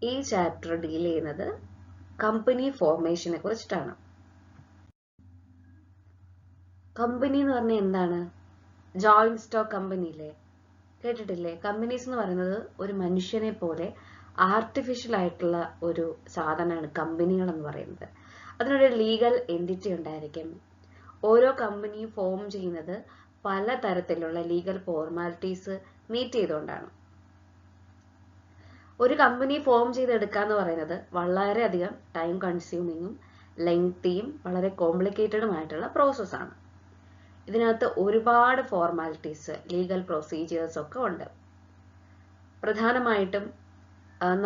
ഈ chapter deal ചെയ്യുന്നത് company ഫോർമേഷനെ കുറിച്ചിട്ടാണ്. കമ്പനി എന്ന് പറഞ്ഞാൽ എന്താണ്? ജോയിന്റ് സ്റ്റോക്ക് കമ്പനി ഇല്ലേ, കേട്ടിട്ടില്ലേ? കമ്പനീസ് എന്ന് പറയുന്നത് ഒരു മനുഷ്യനെ പോലെ ആർട്ടിഫിഷ്യൽ ആയിട്ടുള്ള ഒരു സാധനമാണ് കമ്പനികൾ എന്ന് പറയുന്നത്. അതിനൊരു ലീഗൽ എൻറ്റിറ്റി ഉണ്ടായിരിക്കും. ഓരോ കമ്പനിയും ഫോം ചെയ്യുന്നത് പല തരത്തിലുള്ള ലീഗൽ ഫോർമാലിറ്റീസ് മീറ്റ് ചെയ്തുകൊണ്ടാണ്. ഒരു കമ്പനി ഫോം ചെയ്തെടുക്കാന്ന് പറയുന്നത് വളരെയധികം ടൈം കൺസ്യൂമിങ്ങും ലെങ്തിയും വളരെ കോംപ്ലിക്കേറ്റഡുമായിട്ടുള്ള പ്രോസസ്സാണ്. ഇതിനകത്ത് ഒരുപാട് ഫോർമാലിറ്റീസ്, ലീഗൽ പ്രൊസീജിയേഴ്സ് ഒക്കെ ഉണ്ട്. പ്രധാനമായിട്ടും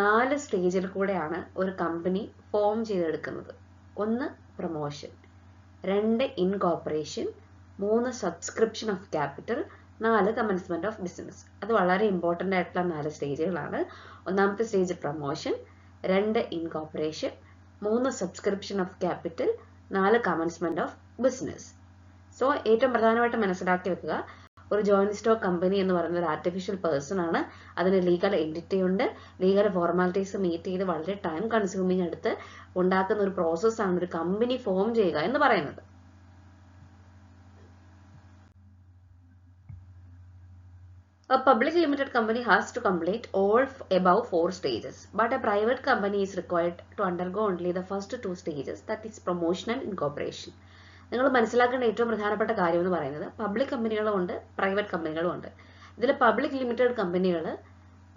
4 സ്റ്റേജിൽ കൂടെയാണ് ഒരു കമ്പനി ഫോം ചെയ്തെടുക്കുന്നത്. 1 promotion, 2 incorporation, 3 subscription of capital, 4 commencement of business. അത് വളരെ ഇമ്പോർട്ടൻ്റ് ആയിട്ടുള്ള 4 സ്റ്റേജുകളാണ്. ഒന്നാമത്തെ stage promotion, 2 incorporation, 3 subscription of capital, 4 commencement of business. So ഏറ്റവും പ്രധാനമായിട്ട് മനസ്സിലാക്കി വെക്കുക, ഒരു ജോയിന്റ് സ്റ്റോക്ക് കമ്പനി എന്ന് പറയുന്ന ഒരു ആർട്ടിഫിഷ്യൽ പേഴ്സൺ ആണ്. അതിന് ലീഗൽ എൻറ്റിറ്റി ഉണ്ട്. ലീഗൽ ഫോർമാലിറ്റീസ് മീറ്റ് ചെയ്ത് വളരെ ടൈം കൺസ്യൂമിങ് എടുത്ത് ഉണ്ടാക്കുന്ന ഒരു പ്രോസസ്സാണ് ഒരു കമ്പനി ഫോം ചെയ്യുക എന്ന് പറയുന്നത്. A public limited company has to complete all above 4 stages, but a private company is required to undergo only the first 2 stages, that is promotion and incorporation. നിങ്ങൾ മനസ്സിലാക്കേണ്ട ഏറ്റവും പ്രധാനപ്പെട്ട കാര്യം എന്ന് പറയുന്നത് പബ്ലിക് കമ്പനികളും ഉണ്ട്, പ്രൈവറ്റ് കമ്പനികളും ഉണ്ട്. ഇതിൽ പബ്ലിക് ലിമിറ്റഡ് കമ്പനികൾ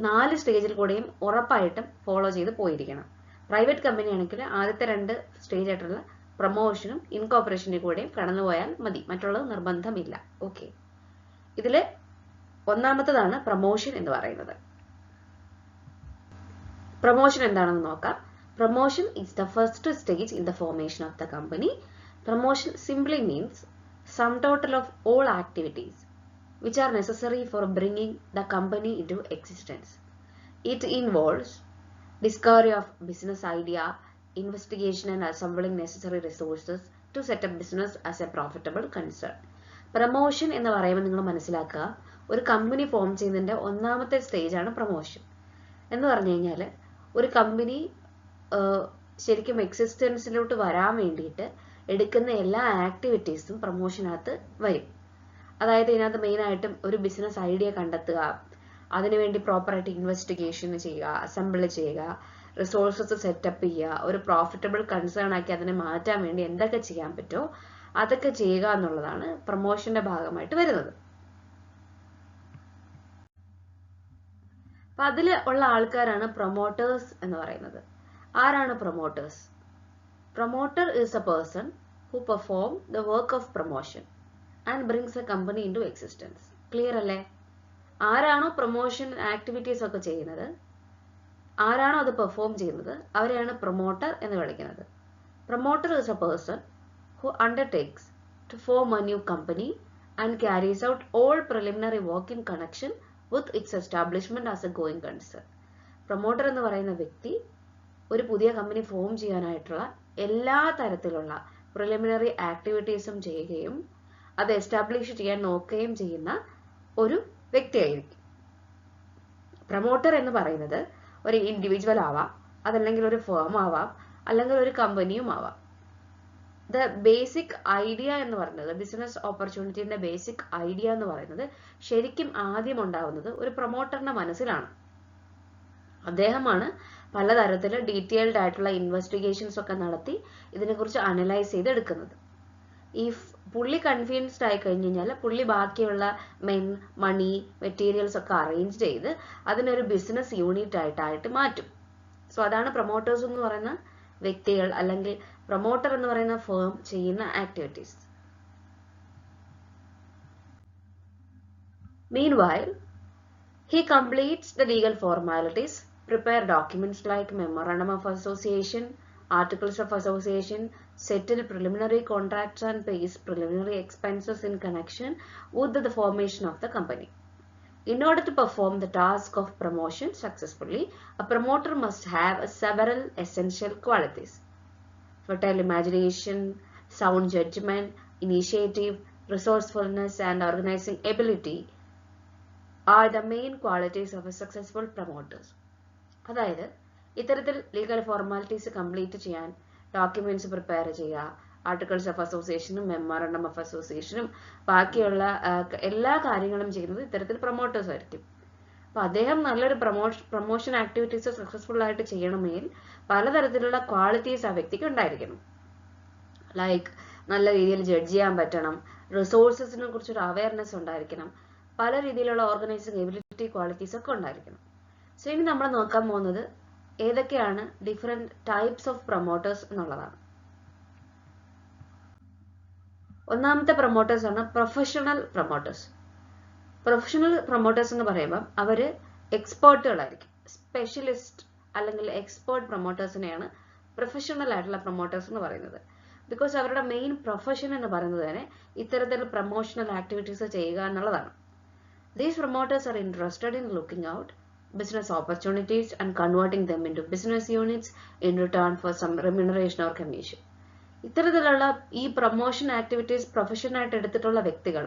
4 സ്റ്റേജിൽ കൂടെയും ഉറപ്പായിട്ടും ഫോളോ ചെയ്ത് പോയിരിക്കണം. പ്രൈവറ്റ് കമ്പനി ആണെങ്കിൽ ആദ്യത്തെ 2 സ്റ്റേജ് ആയിട്ടുള്ള പ്രൊമോഷനും ഇൻകോർപ്പറേഷനും കൂടെയും കടന്നുപോയാൽ മതി, മറ്റുള്ളത് നിർബന്ധമില്ല. ഓക്കെ, ഇതിൽ ഒന്നാമത്തതാണ് പ്രൊമോഷൻ എന്ന് പറയുന്നത്. പ്രൊമോഷൻ എന്താണെന്ന് നോക്കാം. Promotion is the first stage in the formation of the company. Promotion simply means sum total of all activities which are necessary for bringing the company into existence. It involves discovery of business idea, investigation and assembling necessary resources to set up business as a profitable concern. Promotion എന്ന് പറയുമ്പോൾ നിങ്ങൾ മനസ്സിലാക്കുക, ഒരു company form ചെയ്യുന്നതിൻ്റെ ഒന്നാമത്തെ സ്റ്റേജാണ് promotion. എന്ന് പറഞ്ഞു കഴിഞ്ഞാൽ ഒരു കമ്പനി ശരിക്കും എക്സിസ്റ്റൻസിലോട്ട് വരാൻ വേണ്ടിയിട്ട് എടുക്കുന്ന എല്ലാ ആക്ടിവിറ്റീസും പ്രൊമോഷനകത്ത് വരും. അതായത് ഇതിനകത്ത് മെയിനായിട്ടും ഒരു ബിസിനസ് ഐഡിയ കണ്ടെത്തുക, അതിനുവേണ്ടി പ്രോപ്പറായിട്ട് ഇൻവെസ്റ്റിഗേഷൻ ചെയ്യുക, അസംബിൾ ചെയ്യുക, റിസോഴ്സസ് സെറ്റപ്പ് ചെയ്യുക, ഒരു പ്രോഫിറ്റബിൾ കൺസേൺ ആക്കി അതിനെ മാറ്റാൻ വേണ്ടി എന്തൊക്കെ ചെയ്യാൻ പറ്റുമോ അതൊക്കെ ചെയ്യുക എന്നുള്ളതാണ് പ്രൊമോഷന്റെ ഭാഗമായിട്ട് വരുന്നത്. അപ്പൊ അതിൽ ഉള്ള ആൾക്കാരാണ് പ്രൊമോട്ടേഴ്സ് എന്ന് പറയുന്നത്. ആരാണ് promoters? Promoter is a person who perform the work of promotion and brings a company into existence. Clear അല്ലേ? ആരാണോ പ്രൊമോഷൻ ആക്ടിവിറ്റീസ് ഒക്കെ ചെയ്യുന്നത്, ആരാണോ അത് പെർഫോം ചെയ്യുന്നത്, അവരെയാണ് പ്രൊമോട്ടർ എന്ന് വിളിക്കുന്നത്. Promoter is a person who undertakes to form a new company and carries out all preliminary work in connection with its establishment as a going concern. Promoter എന്ന് പറയുന്ന വ്യക്തി ഒരു പുതിയ കമ്പനി ഫോം ചെയ്യാനായിട്ടുള്ള എല്ലാ തരത്തിലുള്ള പ്രിലിമിനറി ആക്ടിവിറ്റീസും ചെയ്യുകയും അത് എസ്റ്റാബ്ലിഷ് ചെയ്യാൻ നോക്കുകയും ചെയ്യുന്ന ഒരു വ്യക്തിയായിരിക്കും. പ്രൊമോട്ടർ എന്ന് പറയുന്നത് ഒരു ഇൻഡിവിജ്വൽ ആവാം, അതല്ലെങ്കിൽ ഒരു ഫേം ആവാം, അല്ലെങ്കിൽ ഒരു കമ്പനിയും ആവാം. ദ ബേസിക് ഐഡിയ എന്ന് പറയുന്നത്, ബിസിനസ് ഓപ്പർച്യൂണിറ്റിന്റെ ബേസിക് ഐഡിയ എന്ന് പറയുന്നത് ശരിക്കും ആദ്യം ഉണ്ടാവുന്നത് ഒരു പ്രൊമോട്ടറിന്റെ മനസ്സിലാണ്. അദ്ദേഹമാണ് പലതരത്തിൽ ഡീറ്റെയിൽഡ് ആയിട്ടുള്ള ഇൻവെസ്റ്റിഗേഷൻസ് ഒക്കെ നടത്തി ഇതിനെക്കുറിച്ച് അനലൈസ് ചെയ്തെടുക്കുന്നത്. ഈ പുള്ളി കൺഫ്യൂസ്ഡ് ആയി കഴിഞ്ഞ് കഴിഞ്ഞാൽ പുള്ളി ബാക്കിയുള്ള മണി, മെറ്റീരിയൽസ് ഒക്കെ അറേഞ്ച് ചെയ്ത് അതിനൊരു ബിസിനസ് യൂണിറ്റ് ആയിട്ട് മാറ്റും. സോ അതാണ് പ്രൊമോട്ടേഴ്സ് എന്ന് പറയുന്ന വ്യക്തികൾ, അല്ലെങ്കിൽ പ്രൊമോട്ടർ എന്ന് പറയുന്ന ഫേം ചെയ്യുന്ന activities. Meanwhile, he completes the legal formalities, prepare documents like memorandum of association, articles of association, settle preliminary contracts and pays preliminary expenses in connection with the formation of the company. In order to perform the task of promotion successfully, a promoter must have several essential qualities. Fertile imagination, sound judgment, initiative, resourcefulness and organizing ability are the main qualities of a successful promoters. അതായത് ഇത്തരത്തിൽ legal formalities complete ചെയ്യാൻ documents prepare ചെയ്യുക, articles of അസോസിയേഷനും memorandum of അസോസിയേഷനും ബാക്കിയുള്ള എല്ലാ കാര്യങ്ങളും ചെയ്യുന്നത് ഇത്തരത്തിൽ പ്രൊമോട്ടേഴ്സ് ആയിരിക്കും. അപ്പൊ അദ്ദേഹം നല്ലൊരു പ്രൊമോഷൻ ആക്ടിവിറ്റീസ് സക്സസ്ഫുൾ ആയിട്ട് ചെയ്യണമെങ്കിൽ പലതരത്തിലുള്ള ക്വാളിറ്റീസ് ആ വ്യക്തിക്ക് ഉണ്ടായിരിക്കണം. ലൈക്ക് നല്ല രീതിയിൽ ജഡ്ജ് ചെയ്യാൻ പറ്റണം, റിസോഴ്സസിനെ കുറിച്ചൊരു അവയർനെസ് ഉണ്ടായിരിക്കണം, പല രീതിയിലുള്ള ഓർഗനൈസിംഗ് എബിലിറ്റി ക്വാളിറ്റീസ് ഒക്കെ ഉണ്ടായിരിക്കണം. സോ ഇനി നമ്മൾ നോക്കാൻ പോകുന്നത് ഏതൊക്കെയാണ് ഡിഫറെന്റ് ടൈപ്സ് ഓഫ് പ്രൊമോട്ടേഴ്സ് എന്നുള്ളതാണ്. ഒന്നാമത്തെ പ്രൊമോട്ടേഴ്സ് ആണ് പ്രൊഫഷണൽ പ്രൊമോട്ടേഴ്സ്. പ്രൊഫഷണൽ പ്രൊമോട്ടേഴ്സ് എന്ന് പറയുമ്പോൾ അവര് എക്സ്പേർട്ടുകളായിരിക്കും. സ്പെഷ്യലിസ്റ്റ് അല്ലെങ്കിൽ എക്സ്പേർട്ട് പ്രൊമോട്ടേഴ്സിനെയാണ് പ്രൊഫഷണൽ ആയിട്ടുള്ള പ്രൊമോട്ടേഴ്സ് എന്ന് പറയുന്നത്. ബിക്കോസ് അവരുടെ മെയിൻ പ്രൊഫഷൻ എന്ന് പറയുന്നത് തന്നെ ഇത്തരത്തിൽ പ്രൊമോഷണൽ ആക്ടിവിറ്റീസ് ചെയ്യുക എന്നുള്ളതാണ്. These promoters are interested in looking out business opportunities and converting them into business units in return for some remuneration or commission. ഇത്തരത്തിലുള്ള ഈ പ്രൊമോഷൻ ആക്ടിവിറ്റീസ് പ്രൊഫഷനായിട്ട് എടുത്തിട്ടുള്ള വ്യക്തികൾ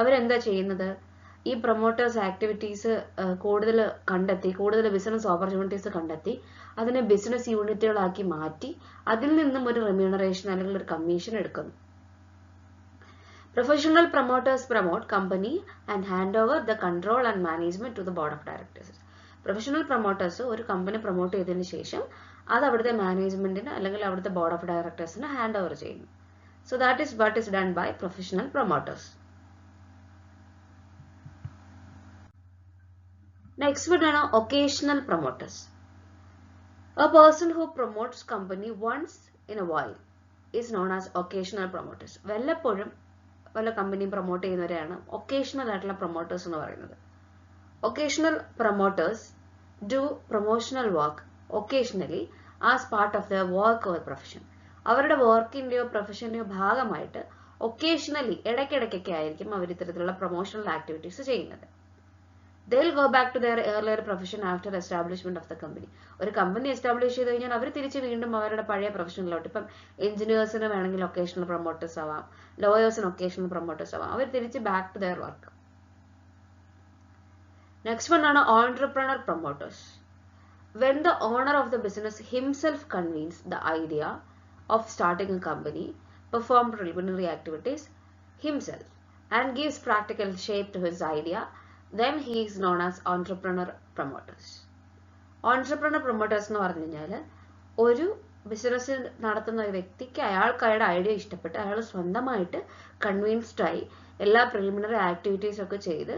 അവരെന്താ ചെയ്യുന്നത്? ഈ പ്രൊമോട്ടേഴ്സ് ആക്ടിവിറ്റീസ് കൂടുതൽ കണ്ടെത്തി, കൂടുതൽ ബിസിനസ് ഓപ്പർച്യൂണിറ്റീസ് കണ്ടെത്തി അതിനെ ബിസിനസ് യൂണിറ്റുകളാക്കി മാറ്റി അതിൽ നിന്നും ഒരു റെമ്യൂണറേഷൻ അല്ലെങ്കിൽ ഒരു കമ്മീഷൻ എടുക്കുന്നു. Professional promoters promote company and hand over the control and management to the board of directors. Professional promoters ഒരു കമ്പനി പ്രൊമോട്ട് ചെയ്തതിനു ശേഷം അത് അവിടുത്തെ മാനേജ്മെന്റിന് അല്ലെങ്കിൽ അവിടുത്തെ ബോർഡ് ഓഫ് ഡയറക്ടേഴ്സിന് ഹാൻഡ് ഓവർ ചെയ്യുന്നു. So that is what is done by professional promoters. Next one ആണ് occasional promoters. A person who promotes company once in a while is known as occasional promoters. വല്ലപ്പോഴും വല്ല കമ്പനിയും promote ചെയ്യുന്നവരെയാണ് occasional ആയിട്ടുള്ള promoters എന്ന് പറയുന്നത്. Occasional promoters do promotional work occasionally as part of the work or profession. അവരുടെ വർക്കിന്റെയോ പ്രൊഫഷന്റെയോ ഭാഗമായിട്ട് occasionally ഇടയ്ക്കിടയ്ക്കൊക്കെ ആയിരിക്കും അവർ ഇത്തരത്തിലുള്ള പ്രൊമോഷണൽ ആക്ടിവിറ്റീസ് ചെയ്യുന്നത്. They'll go back to their earlier profession after establishment of the company. ഒരു company establish ചെയ്ത് കഴിഞ്ഞാൽ അവർ തിരിച്ച് വീണ്ടും അവരുടെ പഴയ പ്രൊഫഷനിലോട്ട്, ഇപ്പം എഞ്ചിനീയേഴ്സിന് വേണമെങ്കിൽ ഒക്കേഷണൽ പ്രൊമോട്ടേഴ്സ് ആവാം, ലോയേഴ്സിന് ഒക്കേഷണൽ പ്രൊമോട്ടേഴ്സ് ആവാം, അവർ തിരിച്ച് back to their work. Next one ആണ് entrepreneur promoters. When the owner of the business himself convenes the idea of starting a company, perform preliminary activities himself and gives practical shape to his idea, then he is known as entrepreneur promoters. Entrepreneur promoters എന്ന് പറഞ്ഞു കഴിഞ്ഞാൽ ഒരു business നടത്തുന്ന ഒരു വ്യക്തിക്ക് അയാൾക്കയാളുടെ idea ഇഷ്ടപ്പെട്ട് അയാൾ സ്വന്തമായിട്ട് കൺവിൻസ്ഡ് ആയി എല്ലാ പ്രിലിമിനറി ആക്ടിവിറ്റീസ് ഒക്കെ ചെയ്ത്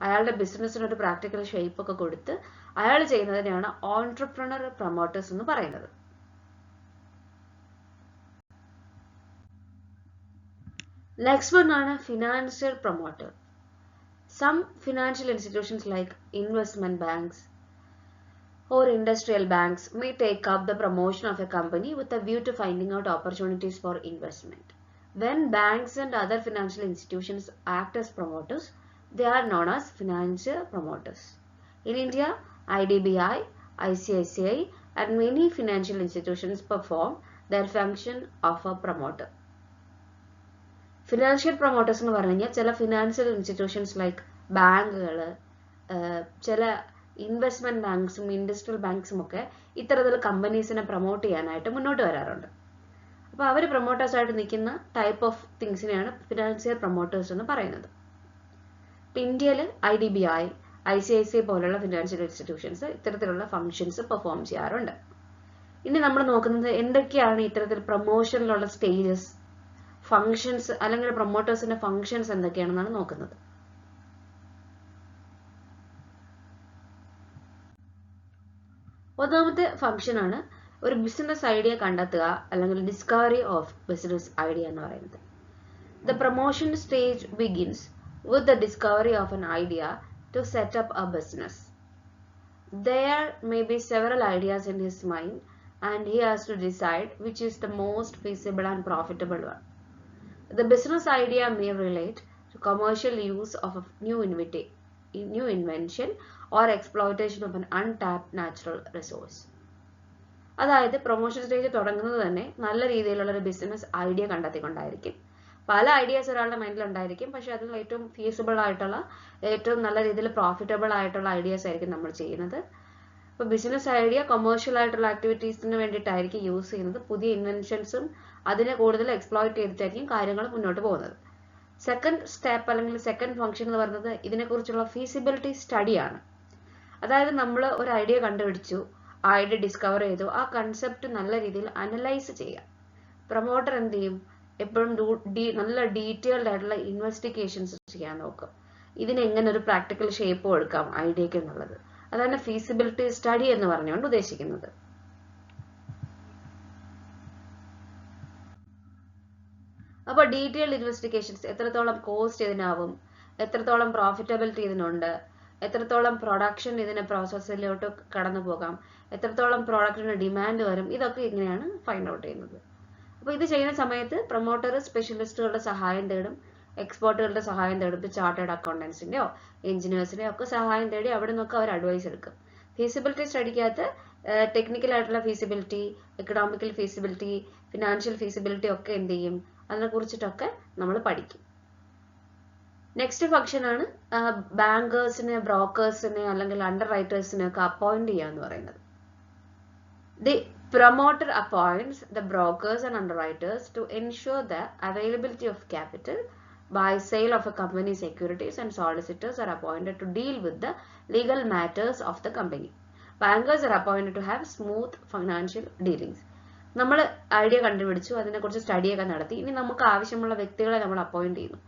അയാളുടെ ബിസിനസ്സിന് ഒരു പ്രാക്ടിക്കൽ ഷേപ്പ് ഒക്കെ കൊടുത്ത് അയാൾ ചെയ്യുന്നതിനെയാണ് ഓൺട്രപ്രണർ പ്രൊമോട്ടേഴ്സ് എന്ന് പറയുന്നത്. നെക്സ്റ്റ് വൺ ആണ് financial promoter. Some financial institutions like investment banks or industrial banks may take up the promotion of a company with a view to finding out opportunities for investment. When banks and other financial institutions act as promoters, they are known as financial promoters. In India, IDBI, ICICI and many financial institutions perform their function of a promoter. Financial promoters എന്ന് പറഞ്ഞു കഴിഞ്ഞാൽ ചില financial institutions like ബാങ്കുകൾ, ചില investment ബാങ്ക്സും industrial ബാങ്ക്സും ഒക്കെ ഇത്തരത്തിൽ കമ്പനീസിനെ promote ചെയ്യാനായിട്ട് മുന്നോട്ട് വരാറുണ്ട്. അപ്പോൾ അവർ പ്രൊമോട്ടേഴ്സായിട്ട് നിൽക്കുന്ന ടൈപ്പ് ഓഫ് തിങ്സിനെയാണ് ഫിനാൻഷ്യൽ പ്രൊമോട്ടേഴ്സ് എന്ന് പറയുന്നത്. ഇപ്പം ഇന്ത്യയിൽ IDBI, ICICI പോലുള്ള ഫിനാൻഷ്യൽ ഇൻസ്റ്റിറ്റ്യൂഷൻസ് ഇത്തരത്തിലുള്ള ഫങ്ഷൻസ് പെർഫോം ചെയ്യാറുണ്ട്. ഇനി നമ്മൾ നോക്കുന്നത് എന്തൊക്കെയാണ് ഇത്തരത്തിൽ പ്രൊമോഷനിലുള്ള സ്റ്റേജസ്, ഫങ്ഷൻസ് അല്ലെങ്കിൽ പ്രൊമോട്ടേഴ്സിന്റെ ഫങ്ഷൻസ് എന്തൊക്കെയാണെന്നാണ് നോക്കുന്നത്. ഒന്നാമത്തെ ഫങ്ഷൻ ആണ് ഒരു ബിസിനസ് ഐഡിയ കണ്ടെത്തുക അല്ലെങ്കിൽ ഡിസ്കവറി ഓഫ് ബിസിനസ് ഐഡിയ എന്ന് പറയുന്നത്. The promotion stage begins with the discovery of an idea to set up a business. There may be several ideas in his mind and he has to decide which is the most feasible and profitable one. The business idea may relate to commercial use of a new invention or exploitation of an untapped natural resource. അതായത് promotion stage തുടങ്ങുന്നത് തന്നെ നല്ല രീതിയിലുള്ള ഒരു business idea കണ്ടെത്തിക്കൊണ്ടായിരിക്കും. പല ideas ഒരാളുടെ മൈൻഡിൽ ഉണ്ടായിരിക്കും, പക്ഷെ അതിൽ ഏറ്റവും ഫീസിബിൾ ആയിട്ടുള്ള, ഏറ്റവും നല്ല രീതിയിൽ പ്രോഫിറ്റബിൾ ആയിട്ടുള്ള ഐഡിയാസ് ആയിരിക്കും നമ്മൾ ചെയ്യുന്നത്. അപ്പോൾ ബിസിനസ് ഐഡിയ കൊമേഴ്ഷ്യൽ ആയിട്ടുള്ള ആക്ടിവിറ്റീസിന് വേണ്ടിയിട്ടായിരിക്കും യൂസ് ചെയ്യുന്നത്. പുതിയ ഇൻവെൻഷൻസും അതിനെ കൂടുതൽ എക്സ്പ്ലോയിറ്റ് ചെയ്തിട്ടായിരിക്കും കാര്യങ്ങൾ മുന്നോട്ട് പോകുന്നത്. സെക്കൻഡ് സ്റ്റെപ്പ് അല്ലെങ്കിൽ സെക്കൻഡ് ഫംഗ്ഷൻ എന്ന് പറയുന്നത് ഇതിനെക്കുറിച്ചുള്ള ഫീസിബിലിറ്റി സ്റ്റഡിയാണ്. അതായത് നമ്മൾ ഒരു ഐഡിയ കണ്ടുപിടിച്ചു, ഐഡിയ ഡിസ്കവർ ചെയ്തു, ആ കൺസെപ്റ്റ് നല്ല രീതിയിൽ അനലൈസ് ചെയ്യുക. പ്രൊമോട്ടർ എന്ത് ചെയ്യും? എപ്പോഴും നല്ല ഡീറ്റെയിൽഡ് ആയിട്ടുള്ള ഇൻവെസ്റ്റിഗേഷൻസ് ചെയ്യാൻ നോക്കും. ഇതിന് എങ്ങനെ ഒരു പ്രാക്ടിക്കൽ ഷേപ്പ് കൊടുക്കാം ഐഡിയക്ക് എന്നുള്ളത്. അതാണ് ഫീസിബിലിറ്റി സ്റ്റഡി എന്ന് പറഞ്ഞുകൊണ്ട് ഉദ്ദേശിക്കുന്നത്. അപ്പോൾ ഡീറ്റെയിൽഡ് ഇൻവെസ്റ്റിഗേഷൻസ്, എത്രത്തോളം കോസ്റ്റ് ഇതിനാവും, എത്രത്തോളം പ്രോഫിറ്റബിലിറ്റി ഇതിനുണ്ട്, എത്രത്തോളം പ്രൊഡക്ഷൻ ഇതിന്റെ പ്രോസസ്സിലോട്ട് കടന്നു പോകാം, എത്രത്തോളം പ്രോഡക്റ്റിന് ഡിമാൻഡ് വരും, ഇതൊക്കെ ഇങ്ങനെയാണ് ഫൈൻഡ് ഔട്ട് ചെയ്യുന്നത്. അപ്പോൾ ഇത് ചെയ്യുന്ന സമയത്ത് പ്രൊമോട്ടർ സ്പെഷ്യലിസ്റ്റുകളുടെ സഹായം തേടും, എക്സ്പേർട്ടുകളുടെ സഹായം തേടും. ഇപ്പോൾ ചാർട്ടേഡ് അക്കൗണ്ടൻസിന്റെയോ എഞ്ചിനീയേഴ്സിന്റെയോ ഒക്കെ സഹായം തേടി അവിടെ നിന്നൊക്കെ അവർ അഡ്വൈസ് എടുക്കും. ഫീസിബിലിറ്റി സ്റ്റഡിക്കകത്ത് ടെക്നിക്കൽ ആയിട്ടുള്ള feasibility, economical feasibility, financial feasibility ഒക്കെ എന്ത് ചെയ്യും, അതിനെ കുറിച്ചിട്ടൊക്കെ നമ്മൾ പഠിക്കും. നെക്സ്റ്റ് ഫംഗ്ഷൻ ആണ് ബാങ്കേഴ്സിനെ, ബ്രോക്കേഴ്സിനെ അല്ലെങ്കിൽ അണ്ടർ റൈറ്റേഴ്സിനെ ഒക്കെ അപ്പോയിന്റ് ചെയ്യുക എന്ന് പറയുന്നത്. The promoter appoints the brokers and underwriters to ensure the availability of capital by sale of a company's securities, and solicitors are appointed to deal with the legal matters of the company. Bankers are appointed to have smooth financial dealings. നമ്മൾ idea കണ്ടുപിടിച്ചു, അതിനെക്കുറിച്ച് സ്റ്റഡിയൊക്കെ നടത്തി, ഇനി നമുക്ക് ആവശ്യമുള്ള വ്യക്തികളെ നമ്മൾ appoint ചെയ്യുന്നു.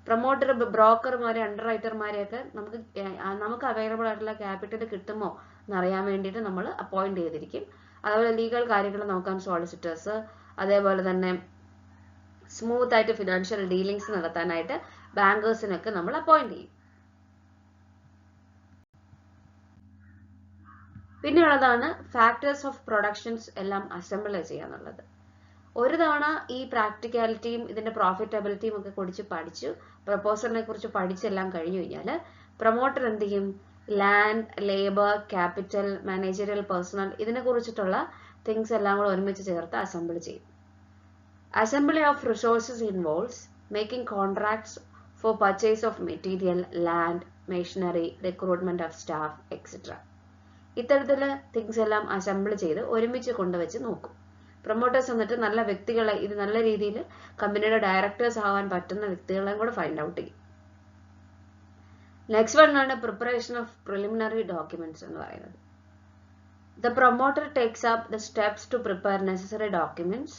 പ്രൊമോട്ടർ, ബ്രോക്കർമാരെ, അണ്ടർ റൈറ്റർമാരെയൊക്കെ നമുക്ക് അവൈലബിൾ ആയിട്ടുള്ള ക്യാപിറ്റൽ കിട്ടുമോ എന്നറിയാൻ വേണ്ടിയിട്ട് നമ്മൾ അപ്പോയിന്റ് ചെയ്തിരിക്കും. അതുപോലെ ലീഗൽ കാര്യങ്ങൾ നോക്കാൻ സോളിസിറ്റേഴ്സ്, അതേപോലെ തന്നെ സ്മൂത്ത് ആയിട്ട് ഫിനാൻഷ്യൽ ഡീലിങ്സ് നടത്താനായിട്ട് ബാങ്കേഴ്സിനൊക്കെ നമ്മൾ അപ്പോയിന്റ് ചെയ്യും. പിന്നെയുള്ളതാണ് ഫാക്ടേഴ്സ് ഓഫ് പ്രൊഡക്ഷൻസ് എല്ലാം അസംബിൾ ചെയ്യാന്നുള്ളത്. ഒരു തവണ ഈ പ്രാക്ടിക്കാലിറ്റിയും ഇതിന്റെ പ്രോഫിറ്റബിലിറ്റിയും ഒക്കെ കുറിച്ച് പഠിച്ചു, പ്രപ്പോസലിനെ കുറിച്ച് പഠിച്ചെല്ലാം കഴിഞ്ഞു കഴിഞ്ഞാൽ പ്രൊമോട്ടർ എന്ത് ചെയ്യും? Land, labour, capital, managerial personal, ഇതിനെ കുറിച്ചിട്ടുള്ള തിങ്സ് എല്ലാം കൂടെ ഒരുമിച്ച് ചേർത്ത് അസംബിൾ ചെയ്യും. Assembly of resources involves making contracts four purchase of material, land, machinery, recruitment of staff etcetera. ഇത്തരത്തില് തിങ്സ് എല്ലാം അസംബിൾ ചെയ്ത് ഒരുമിച്ച് കൊണ്ടുവച്ച് നോക്കും. പ്രൊമോട്ടേഴ്സ് എന്നിട്ട് നല്ല വ്യക്തികളെ, ഇത് നല്ല രീതിയിൽ കമ്പനിയുടെ ഡയറക്ടേഴ്സ് ആവാൻ പറ്റുന്ന വ്യക്തികളെയും കൂടെ ഫൈൻഡ് ഔട്ട് ചെയ്യും. നെക്സ്റ്റ് വൺ ആണ് പ്രിപ്പറേഷൻ ഓഫ് പ്രിലിമിനറി ഡോക്യുമെന്റ്സ് എന്ന് പറയുന്നത്. The promoter takes up the steps to prepare necessary documents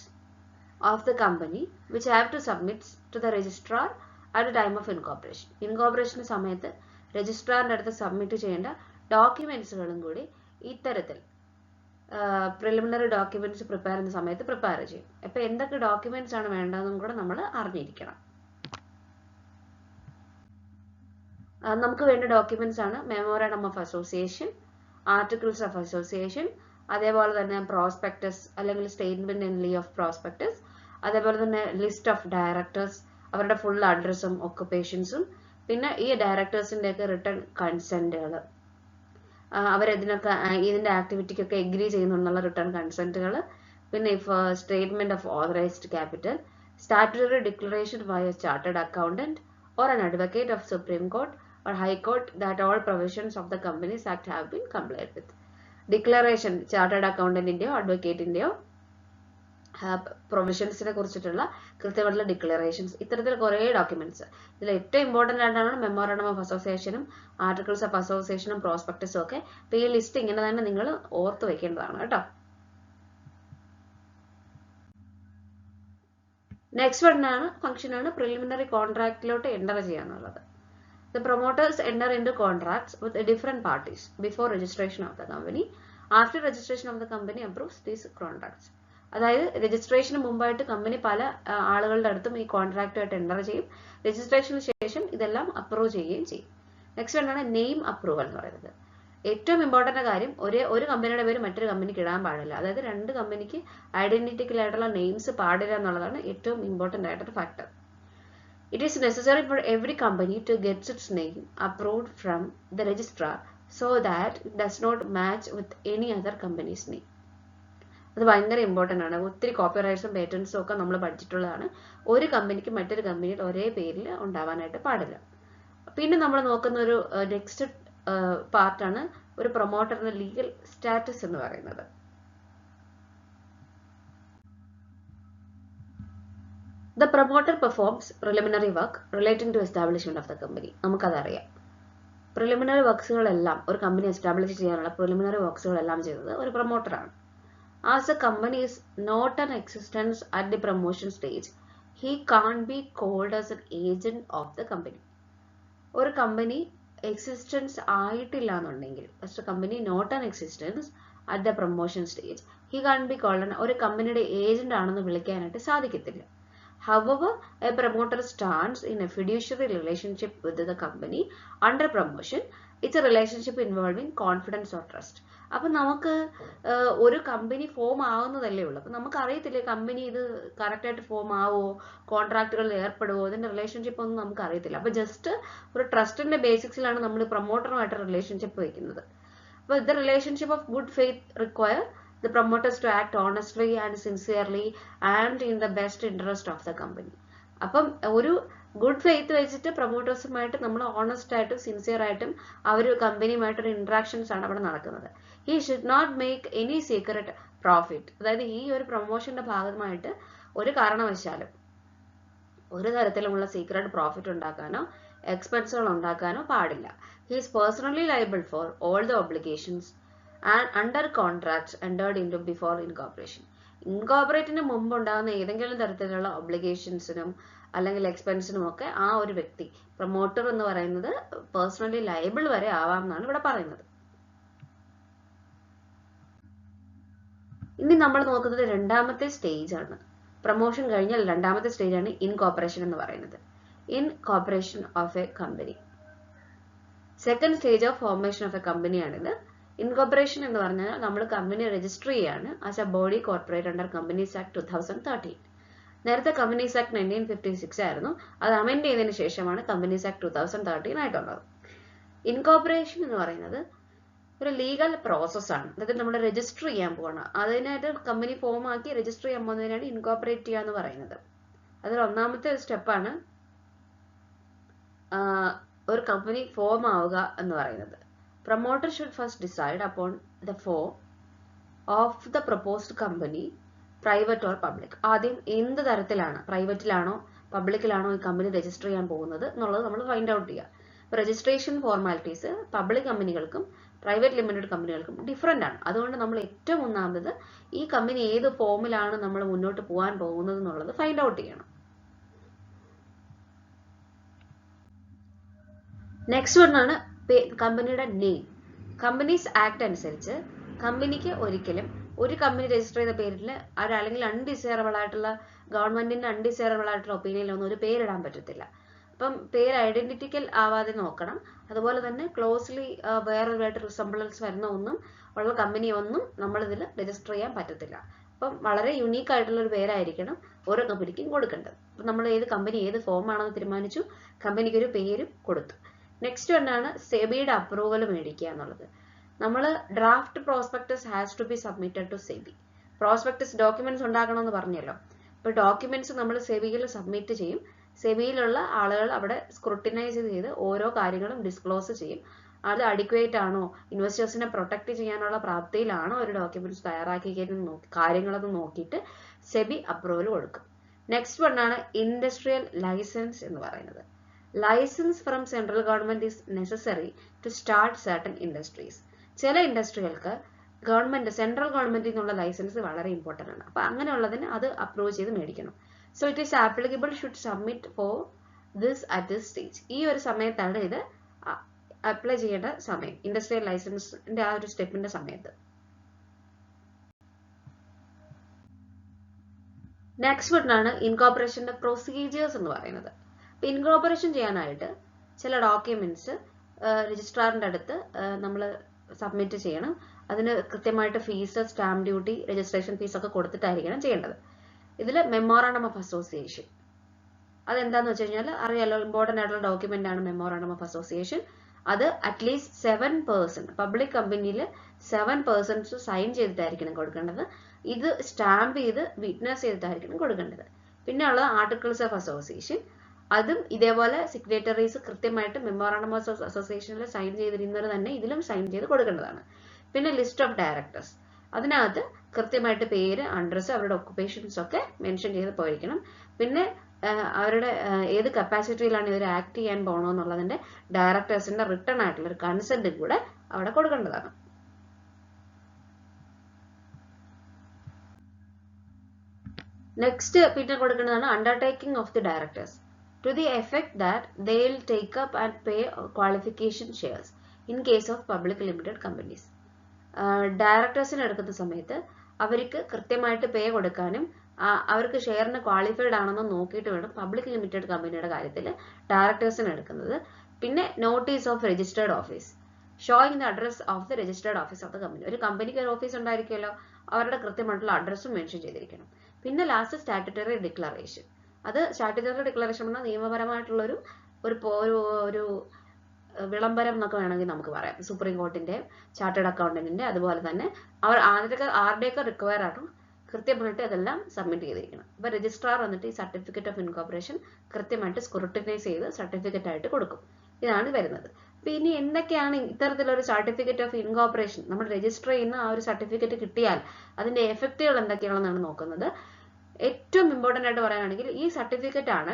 of the company which have to submit to the registrar at the time of incorporation. Incorporation സമയത്ത് രജിസ്ട്രാറിന്റെ അടുത്ത് submit ചെയ്യേണ്ട ഡോക്യുമെന്റ്സുകളും കൂടി ഇത്തരത്തിൽ preliminary documents prepare ചെയ്യുന്ന സമയത്ത് prepare ചെയ്യും. അപ്പൊ എന്തൊക്കെ ഡോക്യുമെന്റ്സ് ആണ് വേണ്ടതെന്നും കൂടെ നമ്മൾ അറിഞ്ഞിരിക്കണം. നമുക്ക് വേണ്ട ഡോക്യുമെന്റ്സ് ആണ് memorandum of association, articles of association, അതേപോലെ തന്നെ പ്രോസ്പെക്ടസ് അല്ലെങ്കിൽ statement in lieu of prospectus, അതേപോലെ തന്നെ ലിസ്റ്റ് ഓഫ് ഡയറക്ടേഴ്സ്, അവരുടെ ഫുൾ അഡ്രസ്സും ഒക്കുപേഷൻസും, പിന്നെ ഈ ഡയറക്ടേഴ്സിന്റെ ഒക്കെ റിട്ടേൺ കൺസെന്റുകൾ, ഇതിന്റെ ആക്ടിവിറ്റിക്കൊക്കെ എഗ്രി ചെയ്യുന്നുള്ള റിട്ടേൺ കൺസെന്റുകൾ, പിന്നെ statement of authorised capital, statutory declaration by a chartered accountant or an advocate of Supreme Court or High Court that all provisions of the Companies Act have been complied with. Declaration, chartered അക്കൗണ്ടന്റിന്റെയോ അഡ്വക്കേറ്റിന്റെയോ പ്രൊവിഷൻസിനെ കുറിച്ചിട്ടുള്ള കൃത്യമായിട്ടുള്ള declarations, ഇത്തരത്തിൽ കുറേ documents. ഇതിൽ ഏറ്റവും important ആയിട്ടാണ് മെമ്മോറാണ്ടം ഓഫ് അസോസിയേഷനും ആർട്ടിക്കിൾസ് ഓഫ് അസോസിയേഷനും പ്രോസ്പെക്ടസും ഒക്കെ. ഈ ലിസ്റ്റ് ഇങ്ങനെ തന്നെ നിങ്ങൾ ഓർത്ത് വെക്കേണ്ടതാണ് കേട്ടോ. നെക്സ്റ്റ് ഫംഗ്ഷൻ ആണ് പ്രിലിമിനറി കോൺട്രാക്റ്റിലോട്ട് എൻ്റർ ചെയ്യാന്നുള്ളത്. The promoters enter into contracts with different parties before registration of the company. After registration of the company approves these contracts. അതായത് രജിസ്ട്രേഷന് മുമ്പായിട്ട് കമ്പനി പല ആളുകളുടെ അടുത്തും ഈ കോൺട്രാക്റ്റുമായിട്ട് എൻ്റർ ചെയ്യും. രജിസ്ട്രേഷന് ശേഷം ഇതെല്ലാം അപ്രൂവ് ചെയ്യുകയും ചെയ്യും. നെക്സ്റ്റ് ആണ് നെയിം അപ്രൂവൽ എന്ന് പറയുന്നത്. ഏറ്റവും ഇമ്പോർട്ടന്റ് കാര്യം, ഒരു കമ്പനിയുടെ പേര് മറ്റൊരു കമ്പനിക്ക് ഇടാൻ പാടില്ല. അതായത് രണ്ട് കമ്പനിക്ക് ഐഡന്റിറ്റിക്കൽ ആയിട്ടുള്ള നെയിംസ് പാടില്ല എന്നുള്ളതാണ് ഏറ്റവും ഇമ്പോർട്ടന്റ് ആയിട്ടൊരു factor. It is necessary for every company to get its name approved from the registrar so that it does not match with any other company's name. അത് ഭയങ്കര ഇമ്പോർട്ടൻ്റ് ആണ്. ഒത്തിരി കോപ്പിറൈറ്റ്സും പേറ്റൻസും ഒക്കെ നമ്മൾ പഠിച്ചിട്ടുള്ളതാണ്. ഒരു കമ്പനിക്ക് മറ്റൊരു കമ്പനിയിൽ ഒരേ പേരിൽ ഉണ്ടാവാനായിട്ട് പാടില്ല. പിന്നെ നമ്മൾ നോക്കുന്ന ഒരു നെക്സ്റ്റ് പാർട്ടാണ് ഒരു പ്രൊമോട്ടറിന്റെ ലീഗൽ സ്റ്റാറ്റസ് എന്ന് പറയുന്നത്. The promoter performs preliminary work relating to establishment of the company. നമുക്കതറിയാം. പ്രിലിമിനറി വർക്ക്സുകളെല്ലാം ഒരു കമ്പനി എസ്റ്റാബ്ലിഷ് ചെയ്യാനുള്ള പ്രിലിമിനറി വർക്ക്സുകളെല്ലാം ചെയ്തത് ഒരു പ്രൊമോട്ടറാണ്. As the company is not in existence at the promotion stage, he can't be called as an agent of the company. ഒരു company existence ആയിട്ടില്ല എന്നുണ്ടെങ്കിൽ, first company not an existence at the promotion stage, he can be called ഒരു കമ്പനിയുടെ agent ആണെന്ന് വിളിക്കാനായിട്ട് സാധിക്കത്തില്ല. However, a promoter stands in a fiduciary relationship with the company under promotion. It's a relationship involving confidence or trust. അപ്പം നമുക്ക് ഒരു company form ആവുന്നതല്ലേ ഉള്ളൂ. അപ്പം നമുക്ക് അറിയത്തില്ലേ കമ്പനി ഇത് കറക്റ്റായിട്ട് ഫോം ആവുമോ, കോൺട്രാക്റ്റുകളിൽ ഏർപ്പെടുമോ, അതിൻ്റെ റിലേഷൻഷിപ്പ് ഒന്നും നമുക്ക് അറിയത്തില്ല. അപ്പം ജസ്റ്റ് ഒരു ട്രസ്റ്റിന്റെ ബേസിക്സിലാണ് നമ്മൾ പ്രൊമോട്ടറുമായിട്ട് റിലേഷൻഷിപ്പ് വയ്ക്കുന്നത്. അപ്പോൾ the relationship of good faith require the promoters to act honestly and sincerely and in the best interest of the company. അപ്പം ഒരു ഗുഡ് ഫെയ്ത്ത് വെച്ചിട്ട് പ്രൊമോട്ടേഴ്സുമായിട്ട് നമ്മൾ ഓണസ്റ്റ് ആയിട്ടും സിൻസിയർ ആയിട്ടും അവർ കമ്പനിയുമായിട്ടൊരു ഇന്ററാക്ഷൻസ് ആണ് അവിടെ നടക്കുന്നത്. He should not make any secret profit. അതായത് ഈ ഒരു പ്രൊമോഷന്റെ ഭാഗമായിട്ട് ഒരു കാരണവശാലും ഒരു തരത്തിലുമുള്ള സീക്രട്ട് പ്രോഫിറ്റ് ഉണ്ടാക്കാനോ എക്സ്പെൻസുകൾ ഉണ്ടാക്കാനോ പാടില്ല. He is personally liable for all the obligations and under contracts entered into before incorporation. ഇൻകോർപ്പറേറ്റിന് മുമ്പ് ഉണ്ടാകുന്ന ഏതെങ്കിലും തരത്തിലുള്ള ഒബ്ലിഗേഷൻസിനും അല്ലെങ്കിൽ എക്സ്പെൻസിനും ഒക്കെ ആ ഒരു വ്യക്തി പ്രൊമോട്ടർ എന്ന് പറയുന്നത് പേഴ്സണലി ലയബിൾ വരെ ആവാം എന്നാണ് ഇവിടെ പറയുന്നത്. ഇനി നമ്മൾ നോക്കുന്നത് രണ്ടാമത്തെ സ്റ്റേജ് ആണ്. പ്രൊമോഷൻ കഴിഞ്ഞാൽ രണ്ടാമത്തെ സ്റ്റേജ് ആണ് ഇൻകോർപ്പറേഷൻ എന്ന് പറയുന്നത്. Incorporation of a company, second stage of formation of a കമ്പനിയാണിത്. ഇൻകോർപ്പറേഷൻ എന്ന് പറഞ്ഞാൽ നമ്മൾ കമ്പനി രജിസ്റ്റർ ചെയ്യാണ് as a body corporate under companies act 2013. നേരത്തെ കമ്പനീസ് ആക്ട് 1956 ആയിരുന്നു. അത് അമെൻഡ് ചെയ്തതിനു ശേഷമാണ് കമ്പനീസ് ആക്ട് 2013 ആയിട്ടുള്ളത്. ഇൻകോർപ്പറേഷൻ എന്ന് പറയുന്നത് ഒരു ലീഗൽ പ്രോസസ്സാണ്. അതായത് നമ്മൾ രജിസ്റ്റർ ചെയ്യാൻ പോകണം. അതിനായിട്ട് കമ്പനി ഫോം ആക്കി രജിസ്റ്റർ ചെയ്യാൻ പോകുന്നതിനാണ് ഇൻകോർപ്പറേറ്റ് ചെയ്യുക എന്ന് പറയുന്നത്. അതിൽ ഒന്നാമത്തെ സ്റ്റെപ്പാണ് ഒരു കമ്പനി ഫോം ആവുക എന്ന് പറയുന്നത്. Promoter should first decide upon the form of the proposed company, private or public. ആദ്യം എന്ത് തരത്തിലാണ്, പ്രൈവറ്റിലാണോ പബ്ലിക്കിലാണോ ഈ കമ്പനി രജിസ്റ്റർ ചെയ്യാൻ പോകുന്നത് എന്നുള്ളത് നമ്മൾ ഫൈൻഡ് ഔട്ട് ചെയ്യുക. അപ്പോൾ രജിസ്ട്രേഷൻ ഫോർമാലിറ്റീസ് പബ്ലിക് കമ്പനികൾക്കും പ്രൈവറ്റ് ലിമിറ്റഡ് കമ്പനികൾക്കും ഡിഫറെൻ്റ് ആണ്. അതുകൊണ്ട് നമ്മൾ ഏറ്റവും ഒന്നാമത് ഈ കമ്പനി ഏത് ഫോമിലാണ് നമ്മൾ മുന്നോട്ട് പോകാൻ പോകുന്നത് എന്നുള്ളത് ഫൈൻഡ് ഔട്ട് ചെയ്യണം. നെക്സ്റ്റ് വണ്ണാണ് കമ്പനിയുടെ നെയിം. കമ്പനീസ് ആക്ട് അനുസരിച്ച് കമ്പനിക്ക് ഒരിക്കലും ഒരു കമ്പനി രജിസ്റ്റർ ചെയ്ത പേരിൽ അല്ലെങ്കിൽ അൺഡിസൈറബിൾ ആയിട്ടുള്ള ഗവൺമെന്റിന്റെ അൺഡിസൈറബിൾ ആയിട്ടുള്ള ഒപ്പീനിയനിലൊന്നും ഒരു പേരിടാൻ പറ്റത്തില്ല. അപ്പം പേര് ഐഡന്റിറ്റിക്കൽ ആവാതെ നോക്കണം. അതുപോലെ തന്നെ ക്ലോസ്ലി വേറൊരുമായിട്ട് റിസംബ്ലൻസ് വരുന്ന ഒന്നും ഉള്ള കമ്പനി ഒന്നും നമ്മളിതിൽ രജിസ്റ്റർ ചെയ്യാൻ പറ്റത്തില്ല. അപ്പം വളരെ യുണീക്ക് ആയിട്ടുള്ള ഒരു പേരായിരിക്കണം ഓരോ കമ്പനിക്കും കൊടുക്കേണ്ടത്. അപ്പം നമ്മൾ ഏത് കമ്പനി ഏത് ഫോം ആണെന്ന് തീരുമാനിച്ചു, കമ്പനിക്ക് ഒരു പേരും കൊടുത്തു. നെക്സ്റ്റ് വണ്ണാണ് സെബിയുടെ അപ്രൂവൽ മേടിക്കുക എന്നുള്ളത്. നമ്മൾ draft prospectus has to be submitted to SEBI. Prospectus documents ഉണ്ടാക്കണമെന്ന് പറഞ്ഞല്ലോ. അപ്പോൾ ഡോക്യുമെന്റ്സ് നമ്മൾ സെബിയിൽ സബ്മിറ്റ് ചെയ്യും. സെബിയിലുള്ള ആളുകൾ അവിടെ സ്ക്രൂട്ടിനൈസ് ചെയ്ത് ഓരോ കാര്യങ്ങളും ഡിസ്ക്ലോസ് ചെയ്യും. അത് അഡിക്വേറ്റ് ആണോ, ഇൻവെസ്റ്റേഴ്സിനെ പ്രൊട്ടക്ട് ചെയ്യാനുള്ള പ്രാപ്തിയിലാണോ ഒരു ഡോക്യുമെന്റ്സ് തയ്യാറാക്കിയെന്ന് കാര്യങ്ങളൊക്കെ നോക്കിയിട്ട് സെബി അപ്രൂവൽ കൊടുക്കും. നെക്സ്റ്റ് വണ്ണാണ് ഇൻഡസ്ട്രിയൽ ലൈസൻസ് എന്ന് പറയുന്നത്. Licence from central government is necessary to start certain industries. ചില ഇൻഡസ്ട്രികൾക്ക് ഗവൺമെന്റ് സെൻട്രൽ ഗവൺമെന്റിൽ നിന്നുള്ള ലൈസൻസ് വളരെ ഇമ്പോർട്ടൻ്റ് ആണ്. അപ്പോൾ അങ്ങനെയുള്ളതിന് അത് അപ്രൂവ് ചെയ്ത് മേടിക്കണം. So it is applicable should submit for this at this stage. ഈ ഒരു സമയത്താണ് ഇത് അപ്ലൈ ചെയ്യേണ്ട സമയം, ഇൻഡസ്ട്രിയൽ ലൈസൻസിന്റെ ആ ഒരു സ്റ്റെപ്പിന്റെ സമയത്ത്. നെക്സ്റ്റ് വണ്ണാണ് ഇൻകോർപ്പറേഷന്റെ പ്രൊസീജിയേഴ്സ് എന്ന് പറയുന്നത്. ഇൻകോർപ്പറേഷൻ ചെയ്യാനായിട്ട് ചില ഡോക്യുമെന്റ്സ് രജിസ്ട്രാറിന്റെ അടുത്ത് നമ്മൾ സബ്മിറ്റ് ചെയ്യണം. അതിന് കൃത്യമായിട്ട് fees, stamp duty, registration fees ഒക്കെ കൊടുത്തിട്ടായിരിക്കണം ചെയ്യേണ്ടത്. ഇതിൽ മെമ്മോറാണ്ടം ഓഫ് അസോസിയേഷൻ അതെന്താന്ന് വെച്ച് കഴിഞ്ഞാൽ അറിയാലോ, ഇമ്പോർട്ടൻ്റ് ആയിട്ടുള്ള ഡോക്യുമെന്റ് ആണ് മെമ്മോറാണ്ടം ഓഫ് അസോസിയേഷൻ. അത് അറ്റ്ലീസ്റ്റ് 7% പബ്ലിക് കമ്പനിയിൽ 7% സൈൻ ചെയ്തിട്ടായിരിക്കണം കൊടുക്കേണ്ടത്. ഇത് സ്റ്റാമ്പ് ചെയ്ത് വിറ്റ്നസ് ചെയ്തിട്ടായിരിക്കണം കൊടുക്കേണ്ടത്. പിന്നെ ഉള്ളത് ആർട്ടിക്കിൾസ് ഓഫ് അസോസിയേഷൻ. അതും ഇതേപോലെ സിഗ്നേറ്ററീസ് കൃത്യമായിട്ട് മെമ്മോറാണ്ടം ഓഫ് അസോസിയേഷനിൽ സൈൻ ചെയ്തിരുന്നവർ തന്നെ ഇതിലും സൈൻ ചെയ്ത് കൊടുക്കേണ്ടതാണ്. പിന്നെ ലിസ്റ്റ് ഓഫ് ഡയറക്ടേഴ്സ്, അതിനകത്ത് കൃത്യമായിട്ട് പേര്, അഡ്രസ്സ്, അവരുടെ ഒക്കുപേഷൻസ് ഒക്കെ മെൻഷൻ ചെയ്ത് പോയിരിക്കണം. പിന്നെ അവരുടെ ഏത് കപ്പാസിറ്റിയിലാണ് ഇവർ ആക്ട് ചെയ്യാൻ പോകണമെന്നുള്ളതിന്റെ ഡയറക്ടേഴ്സിന്റെ റിട്ടേൺ ആയിട്ടുള്ള ഒരു കൺസെന്റ് കൂടെ അവിടെ കൊടുക്കേണ്ടതാണ്. നെക്സ്റ്റ് പിന്നെ കൊടുക്കേണ്ടതാണ് undertaking of the directors to the effect that they will take up and pay qualification shares in case of public limited companies. ഡയറക്ടേഴ്സിന് എടുക്കുന്ന സമയത്ത് അവർക്ക് കൃത്യമായിട്ട് പേ കൊടുക്കാനും അവർക്ക് ഷെയറിന് ക്വാളിഫൈഡ് ആണെന്ന് നോക്കിയിട്ട് വേണം പബ്ലിക് ലിമിറ്റഡ് കമ്പനിയുടെ കാര്യത്തിൽ ഡയറക്ടേഴ്സിന് എടുക്കുന്നത്. പിന്നെ notice of registered office showing the address of the registered office of the company. ഒരു കമ്പനിക്ക് ഒരു ഓഫീസ് ഉണ്ടായിരിക്കുമല്ലോ, അവരുടെ കൃത്യമായിട്ടുള്ള അഡ്രസ്സും മെൻഷൻ ചെയ്തിരിക്കണം. പിന്നെ ലാസ്റ്റ് സ്റ്റാറ്റ്യൂട്ടറി ഡിക്ലറേഷൻ. അത് സ്റ്റാറ്റ്യൂട്ടറി ഡിക്ലറേഷൻ പറഞ്ഞാൽ നിയമപരമായിട്ടുള്ള ഒരു വിളംബരം എന്നൊക്കെ വേണമെങ്കിൽ നമുക്ക് പറയാം. സുപ്രീം കോർട്ടിന്റെ, ചാർട്ടേഡ് അക്കൗണ്ടന്റിന്റെ, അതുപോലെ തന്നെ അവർ ആരുടെയൊക്കെ റിക്വയർ ആണ് കൃത്യമായിട്ട് അതെല്ലാം സബ്മിറ്റ് ചെയ്തിരിക്കണം. അപ്പൊ രജിസ്ട്രാർ വന്നിട്ട് ഈ സർട്ടിഫിക്കറ്റ് ഓഫ് ഇൻകോർപ്പറേഷൻ കൃത്യമായിട്ട് സ്ക്രൂട്ടിനൈസ് ചെയ്ത് സർട്ടിഫിക്കറ്റ് ആയിട്ട് കൊടുക്കും. ഇതാണ് വരുന്നത്. അപ്പൊ ഇനി എന്തൊക്കെയാണ് ഇത്തരത്തിലൊരു സർട്ടിഫിക്കറ്റ് ഓഫ് ഇൻകോർപ്പറേഷൻ നമ്മൾ രജിസ്റ്റർ ചെയ്യുന്ന ആ ഒരു സർട്ടിഫിക്കറ്റ് കിട്ടിയാൽ അതിന്റെ എഫക്റ്റുകൾ എന്തൊക്കെയാണെന്നാണ് നോക്കുന്നത്. ഏറ്റവും ഇമ്പോർട്ടന്റ് ആയിട്ട് പറയുകയാണെങ്കിൽ ഈ സർട്ടിഫിക്കറ്റ് ആണ്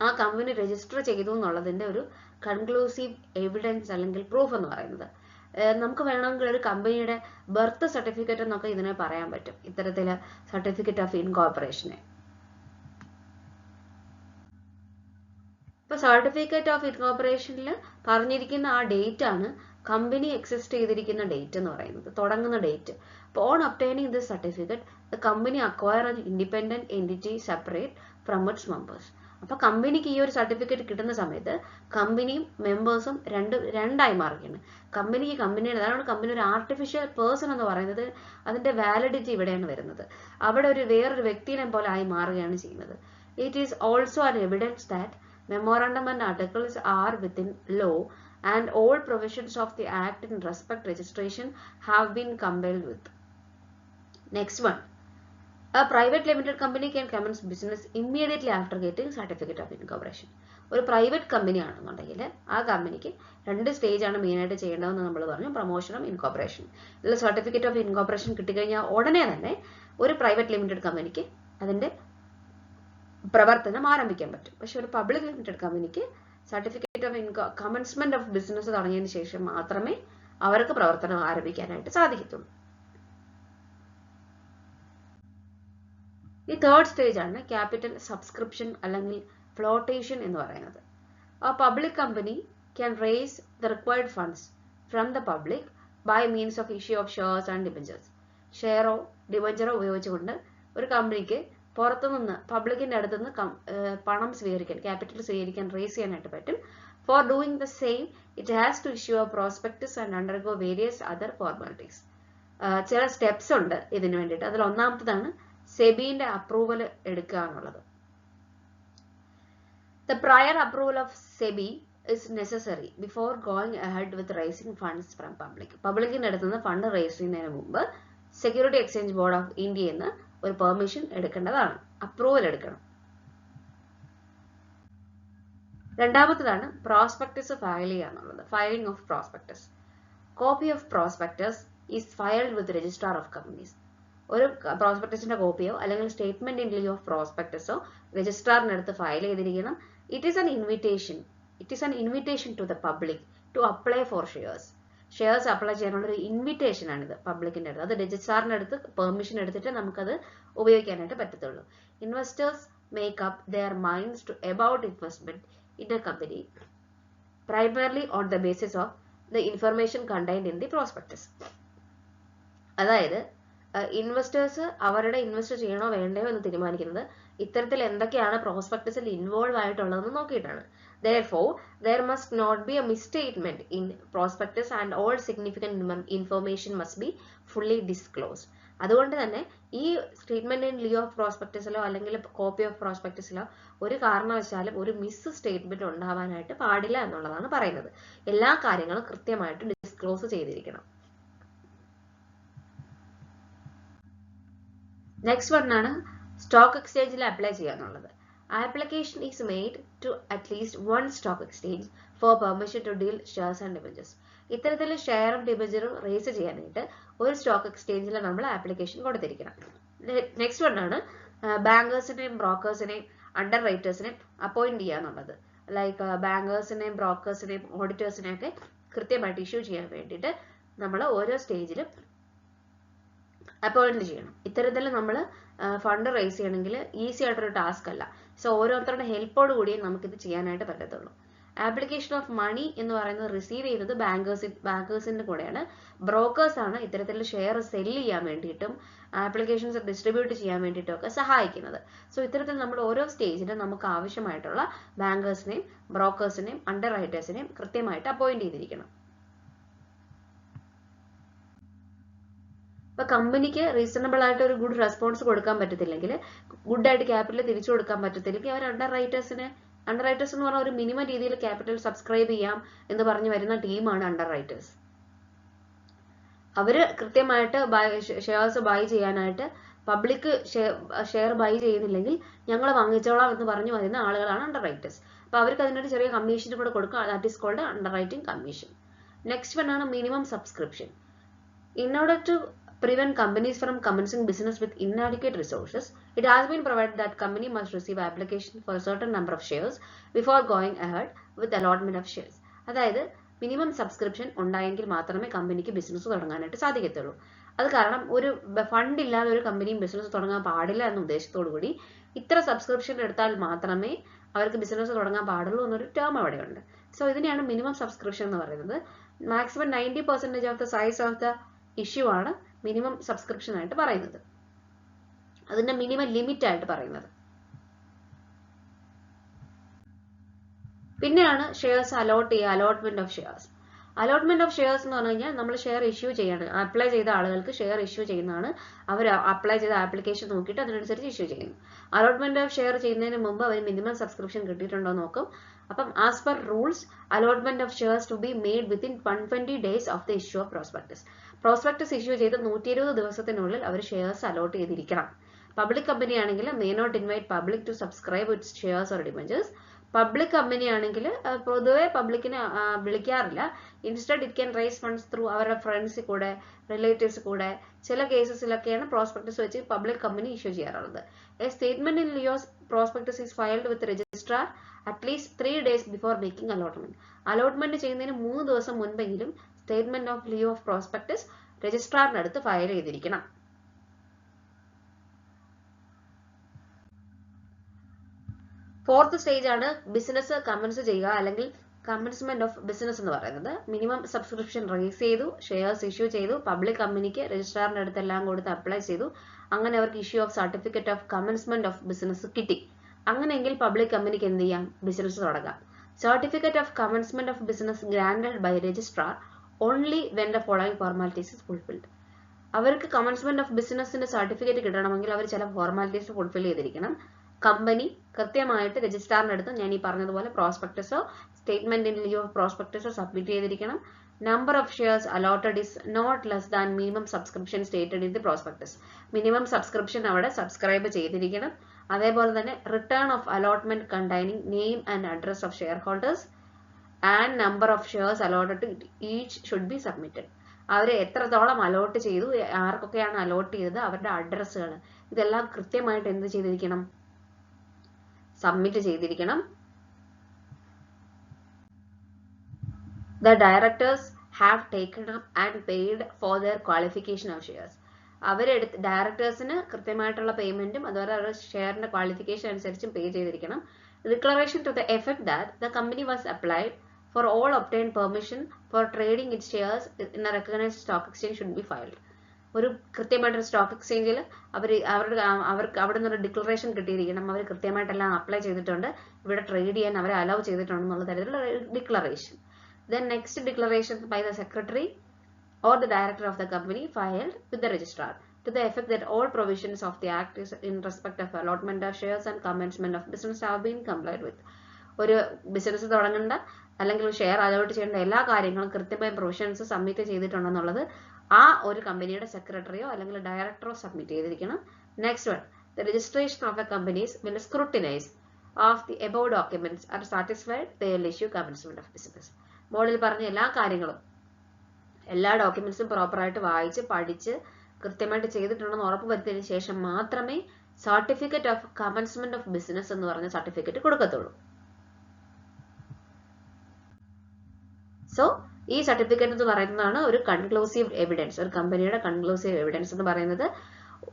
ആ കമ്പനി രജിസ്റ്റർ ചെയ്തു എന്നുള്ളതിന്റെ ഒരു കൺക്ലൂസീവ് എവിഡൻസ് അല്ലെങ്കിൽ പ്രൂഫ് എന്ന് പറയുന്നത്. നമുക്ക് വേണമെങ്കിൽ ഒരു കമ്പനിയുടെ ബർത്ത് സർട്ടിഫിക്കറ്റ് എന്നൊക്കെ ഇതിനെ പറയാൻ പറ്റും, ഇത്തരത്തില് സർട്ടിഫിക്കറ്റ് ഓഫ് ഇൻകോർപ്പറേഷനെ. ഇപ്പൊ സർട്ടിഫിക്കറ്റ് ഓഫ് ഇൻകോർപ്പറേഷനിൽ പറഞ്ഞിരിക്കുന്ന ആ ഡേറ്റ് ആണ് കമ്പനി എക്സിസ്റ്റ് ചെയ്തിരിക്കുന്ന ഡേറ്റ് എന്ന് പറയുന്നത്, തുടങ്ങുന്ന ഡേറ്റ്. അപ്പോൾ on obtaining this certificate the company acquire an independent entity separate from its members. അപ്പൊ കമ്പനിക്ക് ഈ ഒരു സർട്ടിഫിക്കറ്റ് കിട്ടുന്ന സമയത്ത് കമ്പനിയും മെമ്പേഴ്സും രണ്ടായി മാറുകയാണ്. കമ്പനിയുടെ അതാണ് കമ്പനി ഒരു ആർട്ടിഫിഷ്യൽ പേഴ്സൺ എന്ന് പറയുന്നത്. അതിന്റെ വാലിഡിറ്റി ഇവിടെയാണ് വരുന്നത്. അവിടെ വേറൊരു വ്യക്തിനെ പോലെ ആയി മാറുകയാണ് ചെയ്യുന്നത്. It is also an evidence that memorandum and articles are within law and all provisions of the act in respect registration have been complied with. Next one, a private limited company can commence business immediately after getting certificate of incorporation. ഒരു private company ആണെന്നുണ്ടെങ്കിൽ ആ കമ്പനിക്ക് 2 stage ആണ് main ആയിട്ട് ചെയ്യേണ്ടതെന്ന് നമ്മൾ പറഞ്ഞു, പ്രൊമോഷനും ഇൻകോർപ്പറേഷനും. ഇതിൽ സർട്ടിഫിക്കറ്റ് ഓഫ് ഇൻകോർപ്പറേഷൻ കിട്ടിക്കഴിഞ്ഞാൽ ഉടനെ തന്നെ ഒരു പ്രൈവറ്റ് ലിമിറ്റഡ് കമ്പനിക്ക് അതിന്റെ പ്രവർത്തനം ആരംഭിക്കാൻ പറ്റും. പക്ഷെ ഒരു പബ്ലിക് ലിമിറ്റഡ് കമ്പനിക്ക് certificate of commencement of business തുടങ്ങിയതിന് ശേഷം മാത്രമേ അവർക്ക് പ്രവർത്തനം ആരംഭിക്കാനായിട്ട് സാധിക്കത്തുള്ളൂ. ഈ തേർഡ് സ്റ്റേജ് ആണ് ക്യാപിറ്റൽ സബ്സ്ക്രിപ്ഷൻ അല്ലെങ്കിൽ ഫ്ലോട്ടേഷൻ എന്ന് പറയുന്നത്. ആ public company can raise the required funds from the public by means of issue of shares and debentures. ഷെയറോ ഡിബഞ്ചറോ ഉപയോഗിച്ചുകൊണ്ട് ഒരു കമ്പനിക്ക് പുറത്തുനിന്ന് പബ്ലിക്കിന്റെ അടുത്തുനിന്ന് പണം സ്വീകരിക്കാൻ, ക്യാപിറ്റൽ സ്വീകരിക്കാൻ, റേസ് ചെയ്യാനായിട്ട് പറ്റും. For doing the same it has to issue a prospectus and undergo various other formalities. ചില സ്റ്റെപ്സ് ഉണ്ട് ഇതിനു വേണ്ടിയിട്ട്. അതിൽ ഒന്നാമത്തതാണ് സെബിന്റെ അപ്രൂവൽ എടുക്കുക എന്നുള്ളത്. The prior approval of SEBI is necessary before going ahead with raising funds from public. പബ്ലിക്കിന്റെ അടുത്തുനിന്ന് ഫണ്ട് റേസ് ചെയ്യുന്നതിന് മുമ്പ് സെക്യൂരിറ്റി എക്സ്ചേഞ്ച് ബോർഡ് ഓഫ് ഇന്ത്യയിൽ നിന്ന് ഒരു പെർമിഷൻ എടുക്കേണ്ടതാണ്, അപ്രൂവൽ എടുക്കണം. രണ്ടാമത്തേതാണ് പ്രോസ്പെക്ടസ് ഫയൽ ചെയ്യുക എന്നുള്ളത്, filing of prospectus. Copy of prospectus is filed with registrar of companies. ഒരു പ്രോസ്പെക്ടസിന്റെ കോപ്പിയോ അല്ലെങ്കിൽ സ്റ്റേറ്റ്മെന്റ് ഇൻ ലീവ് ഓഫ് പ്രോസ്പെക്ടസോ രജിസ്ട്രാറിന്റെ അടുത്ത് ഫയൽ ചെയ്തിരിക്കണം. It is an invitation to the public to apply for shares. Shares apply ചെയ്യാനുള്ള ഒരു invitation ആണിത് പബ്ലിക്കിന്റെ അടുത്ത്. അത് രജിസ്ട്രാറിന്റെ അടുത്ത് പെർമിഷൻ എടുത്തിട്ട് നമുക്കത് ഉപയോഗിക്കാനായിട്ട് പറ്റത്തുള്ളൂ. Investors make up their minds to about investment in a company primarily on the basis of the information contained in the prospectus. അതായത് ഇൻവെസ്റ്റേഴ്സ് അവരുടെ ഇൻവെസ്റ്റ് ചെയ്യണോ വേണ്ടയോ എന്ന് തീരുമാനിക്കുന്നത് ഇത്തരത്തിൽ എന്തൊക്കെയാണ് പ്രോസ്പെക്ടസിൽ ഇൻവോൾവ് ആയിട്ടുള്ളതെന്ന് നോക്കിയിട്ടാണ്. Therefore, there must not be a misstatement in prospectus and all significant information must be fully disclosed. അതുകൊണ്ട് തന്നെ ഈ സ്റ്റേറ്റ്മെന്റ് ഇൻ ലീവ് ഓഫ് പ്രോസ്പെക്ടസിലോ അല്ലെങ്കിൽ കോപ്പി ഓഫ് പ്രോസ്പെക്ടസിലോ ഒരു കാരണവശാലും ഒരു മിസ് സ്റ്റേറ്റ്മെന്റ് ഉണ്ടാവാനായിട്ട് പാടില്ല എന്നുള്ളതാണ് പറയുന്നത്. എല്ലാ കാര്യങ്ങളും കൃത്യമായിട്ട് ഡിസ്ക്ലോസ് ചെയ്തിരിക്കണം. നെക്സ്റ്റ് വൺ ആണ് സ്റ്റോക്ക് എക്സ്ചേഞ്ചിൽ അപ്ലൈ ചെയ്യാന്നുള്ളത്. application is made to at least one stock exchange for permission to deal shares and debentures. ഇത്തരത്തിൽ ഷെയറും ഡിബഞ്ചറും റേസ് ചെയ്യാനായിട്ട് ഒരു സ്റ്റോക്ക് എക്സ്ചേഞ്ചിൽ നമ്മൾ ആപ്ലിക്കേഷൻ കൊടുത്തിരിക്കണം. നെക്സ്റ്റ് വൺ ആണ് ബാങ്കേഴ്സിനെയും ബ്രോക്കേഴ്സിനെയും അണ്ടർ റൈറ്റേഴ്സിനെയും അപ്പോയിന്റ് ചെയ്യാന്നുള്ളത്. ലൈക്ക് ബാങ്കേഴ്സിനെയും ബ്രോക്കേഴ്സിനെയും ഓഡിറ്റേഴ്സിനെയും ഒക്കെ കൃത്യമായിട്ട് ഇഷ്യൂ ചെയ്യാൻ വേണ്ടിയിട്ട് നമ്മൾ ഓരോ സ്റ്റേജിലും അപ്പോയിന്റ് ചെയ്യണം. ഇത്തരത്തിൽ നമ്മൾ ഫണ്ട് റേസ് ചെയ്യണമെങ്കിൽ ഈസി ആയിട്ടൊരു ടാസ്ക് അല്ല. സോ ഓരോരുത്തരുടെ ഹെൽപ്പോട് കൂടിയേ നമുക്കിത് ചെയ്യാനായിട്ട് പറ്റത്തുള്ളൂ. ആപ്ലിക്കേഷൻ ഓഫ് മണി എന്ന് പറയുന്നത് റിസീവ് ചെയ്യുന്നത് ബാങ്കേഴ്സിന്റെ കൂടെയാണ്. ബ്രോക്കേഴ്സ് ആണ് ഇത്തരത്തിൽ ഷെയർ സെല് ചെയ്യാൻ വേണ്ടിയിട്ടും ആപ്ലിക്കേഷൻസ് ഡിസ്ട്രിബ്യൂട്ട് ചെയ്യാൻ വേണ്ടിയിട്ടും ഒക്കെ സഹായിക്കുന്നത്. സോ ഇത്തരത്തിൽ നമ്മൾ ഓരോ സ്റ്റേജിലും നമുക്ക് ആവശ്യമായിട്ടുള്ള ബാങ്കേഴ്സിനെയും ബ്രോക്കേഴ്സിനെയും അണ്ടർ റൈറ്റേഴ്സിനെയും കൃത്യമായിട്ട് അപ്പോയിന്റ് ചെയ്തിരിക്കണം. ഇപ്പൊ കമ്പനിക്ക് റീസണബിൾ ആയിട്ട് ഒരു ഗുഡ് റെസ്പോൺസ് കൊടുക്കാൻ പറ്റത്തില്ലെങ്കിൽ, ഗുഡ് ആയിട്ട് ക്യാപിറ്റൽ തിരിച്ചു കൊടുക്കാൻ പറ്റത്തില്ലെങ്കിൽ അവർ അണ്ടർ റൈറ്റേഴ്സ് എന്ന് പറഞ്ഞാൽ ഒരു മിനിമം രീതിയിൽ ക്യാപിറ്റൽ സബ്സ്ക്രൈബ് ചെയ്യാം എന്ന് പറഞ്ഞു വരുന്ന ടീമാണ് അണ്ടർ റൈറ്റേഴ്സ്. അവര് കൃത്യമായിട്ട് ഷെയർസ് ബൈ ചെയ്യാനായിട്ട് പബ്ലിക് ഷെയർ ബൈ ചെയ്യുന്നില്ലെങ്കിൽ ഞങ്ങൾ വാങ്ങിച്ചോളാം എന്ന് പറഞ്ഞു വരുന്ന ആളുകളാണ് അണ്ടർ റൈറ്റേഴ്സ്. അപ്പൊ അവർക്ക് അതിനൊരു ചെറിയ കമ്മീഷൻ കൂടെ കൊടുക്കും. That is called underwriting commission. Next one ആണ് minimum subscription. In order to prevent companies from commencing business with inadequate resources, it has been provided that company must receive application for a certain number of shares before going ahead with allotment of shares. അതായത് minimum subscription ഉണ്ടായെങ്കിൽ മാത്രമേ കമ്പനിക്ക് business തുടങ്ങാനായിട്ട് സാധിക്കത്തുള്ളൂ. അത് കാരണം ഒരു fund ഇല്ലാതെ ഒരു കമ്പനിയും ബിസിനസ് തുടങ്ങാൻ പാടില്ല എന്ന ഉദ്ദേശത്തോടു കൂടി ഇത്ര സബ്സ്ക്രിപ്ഷൻ എടുത്താൽ മാത്രമേ അവർക്ക് ബിസിനസ് തുടങ്ങാൻ പാടുള്ളൂ എന്നൊരു ടേം അവിടെയുണ്ട്. സോ ഇതിനെയാണ് മിനിമം സബ്സ്ക്രിപ്ഷൻ എന്ന് പറയുന്നത്. Maximum 90% of the size of the issue ആണ് മിനിമം സബ്സ്ക്രിപ്ഷൻ ആയിട്ട് പറയുന്നത്. അതിന്റെ മിനിമം ലിമിറ്റ് ആയിട്ട് പറയുന്നത്. പിന്നെയാണ് ഷെയർസ് അലോട്ട് ചെയ്യുക, allotment of shares. Allotment of shares എന്ന് പറഞ്ഞു കഴിഞ്ഞാൽ നമ്മൾ ഷെയർ ഇഷ്യൂ ചെയ്യാണ്. അപ്ലൈ ചെയ്ത ആളുകൾക്ക് ഷെയർ ഇഷ്യൂ ചെയ്യുന്നതാണ്. അവർ അപ്ലൈ ചെയ്ത ആപ്ലിക്കേഷൻ നോക്കിയിട്ട് അതിനനുസരിച്ച് ഇഷ്യൂ ചെയ്യുന്നു. അലോട്ട്മെന്റ് ഓഫ് ഷെയർ ചെയ്യുന്നതിന് മുമ്പ് അവർ മിനിമം സബ്സ്ക്രിപ്ഷൻ കിട്ടിയിട്ടുണ്ടോ നോക്കും. അപ്പം as per rules allotment of shares to be made within 120 days of the issue of prospectus. Prospectus issue ചെയ്ത് 120 ദിവസത്തിനുള്ളിൽ അവർ ഷെയർസ് അലോട്ട് ചെയ്തിരിക്കണം. പബ്ലിക് കമ്പനി ആണെങ്കിൽ may not invite public to subscribe its shares or debentures. Public company ആണെങ്കിൽ പൊതുവെ പബ്ലിക്കിനെ വിളിക്കാറില്ല. Instead it can raise funds through അവരുടെ ഫ്രണ്ട്സ് കൂടെ, റിലേറ്റീവ്സ് കൂടെ. ചില കേസസിലൊക്കെയാണ് പ്രോസ്പെക്ടസ് വെച്ച് പബ്ലിക് കമ്പനി ഇഷ്യൂ ചെയ്യാറുള്ളത്. A statement in lieu prospectus is filed with registrar at least 3 days before making allotment. Allotment ചെയ്യുന്നതിന് 3 ദിവസം മുൻപെങ്കിലും statement of lieu of prospectus രജിസ്ട്രാറിന്റെ അടുത്ത് ഫയൽ ചെയ്തിരിക്കണം. ഫോർത്ത് സ്റ്റേജ് ആണ് ബിസിനസ് കമൻസ് ചെയ്യുക, അല്ലെങ്കിൽ കമൻസ്മെന്റ് ഓഫ് ബിസിനസ് എന്ന് പറയുന്നത്. മിനിമം സബ്സ്ക്രിപ്ഷൻ റേസ് ചെയ്തു, ഷെയർസ് ഇഷ്യൂ ചെയ്തു, പബ്ലിക് കമ്പനിക്ക് രജിസ്ട്രാറിന്റെ അടുത്ത് എല്ലാം കൊടുത്ത് അപ്ലൈ ചെയ്തു. അങ്ങനെ അവർക്ക് issue of certificate of commencement of business കിട്ടി. അങ്ങനെയെങ്കിൽ പബ്ലിക് കമ്പനിക്ക് എന്ത് ചെയ്യാം? ബിസിനസ് തുടങ്ങാം. Certificate of commencement of business granted by registrar only when the following formalities is fulfilled. അവർക്ക് കമൻസ്മെന്റ് ഓഫ് ബിസിനസിന്റെ സർട്ടിഫിക്കറ്റ് കിട്ടണമെങ്കിൽ അവർ ചില ഫോർമാലിറ്റീസ് ഫുൾഫിൽ ചെയ്തിരിക്കണം. കമ്പനി കൃത്യമായിട്ട് രജിസ്ട്രാറിന്റെ അടുത്ത് ഞാൻ ഈ പറഞ്ഞതുപോലെ പ്രോസ്പെക്ടസോ സ്റ്റേറ്റ്മെന്റ് ഇൻ ലിയോ ഓഫ് പ്രോസ്പെക്ടസോ സബ്മിറ്റ് ചെയ്തിരിക്കണം. Number of shares allotted is not less than minimum subscription stated in the prospectus. Minimum subscription അവിടെ സബ്സ്ക്രൈബ് ചെയ്തിരിക്കണം. അതേപോലെ തന്നെ return of allotment containing name and address of share holders and number of shares allotted to each should be submitted. അവർ എത്രത്തോളം allot ചെയ്തു, ആർക്കൊക്കെയാണ് allot ചെയ്തത്, അവരുടെ അഡ്രസ്സുകൾ, ഇതെല്ലാം കൃത്യമായിട്ട് എന്ത് ചെയ്തിരിക്കണം? സബ്മിറ്റ് ചെയ്തിരിക്കണം. The directors have taken up and paid for their qualification of shares. അവരെടുത്ത് ഡയറക്ടേഴ്സിന് കൃത്യമായിട്ടുള്ള പേയ്മെന്റും അതുപോലെ അവരുടെ ഷെയറിന്റെ ക്വാളിഫിക്കേഷൻ അനുസരിച്ചും പേ ചെയ്തിരിക്കണം. Declaration to the effect that the company was applied for all obtained permission for trading its shares in a recognized stock exchange should be filed. ഒരു കൃത്യമായിട്ടൊരു stock എക്സ്ചേഞ്ചിൽ അവർക്ക് അവിടെ നിന്നൊരു ഡിക്ലറേഷൻ കിട്ടിയിരിക്കണം. അവർ കൃത്യമായിട്ടെല്ലാം അപ്ലൈ ചെയ്തിട്ടുണ്ട്, ഇവിടെ ട്രേഡ് ചെയ്യാൻ അവരെ അലൗ ചെയ്തിട്ടുണ്ടെന്നുള്ള തരത്തിലുള്ള declaration. Then next declaration by the secretary or the director of the company filed with the registrar to the effect that all provisions of the act is in respect of allotment of shares and commencement of business have been complied with. ഒരു business തുടങ്ങേണ്ട അല്ലെങ്കിൽ share allot ചെയ്യേണ്ട എല്ലാ കാര്യങ്ങളും കൃത്യമായ provisions submit ചെയ്തിട്ടുണ്ടെന്നുള്ളത് ആ ഒരു കമ്പനിയുടെ സെക്രട്ടറിയോ അല്ലെങ്കിൽ ഡയറക്ടറോ സബ്മിറ്റ് ചെയ്തിരിക്കണം. Next one, the registration of a company's will scrutinise of the above documents are satisfied, they will issue commencement of business. മോളിൽ പറഞ്ഞ എല്ലാ കാര്യങ്ങളും, എല്ലാ ഡോക്യുമെന്റ്സും പ്രോപ്പറായിട്ട് വായിച്ച് പഠിച്ച് കൃത്യമായിട്ട് ചെയ്തിട്ടുണ്ടെന്ന് ഉറപ്പ് വരുത്തിയതിനു ശേഷം മാത്രമേ certificate of commencement of business എന്ന് പറഞ്ഞ സർട്ടിഫിക്കറ്റ് കൊടുക്കത്തുള്ളൂ. സോ ഈ സർട്ടിഫിക്കറ്റ് എന്ന് പറയുന്നതാണ് ഒരു കൺക്ലൂസീവ് എവിഡൻസ്, ഒരു കമ്പനിയുടെ കൺക്ലൂസീവ് എവിഡൻസ് എന്ന് പറയുന്നത്.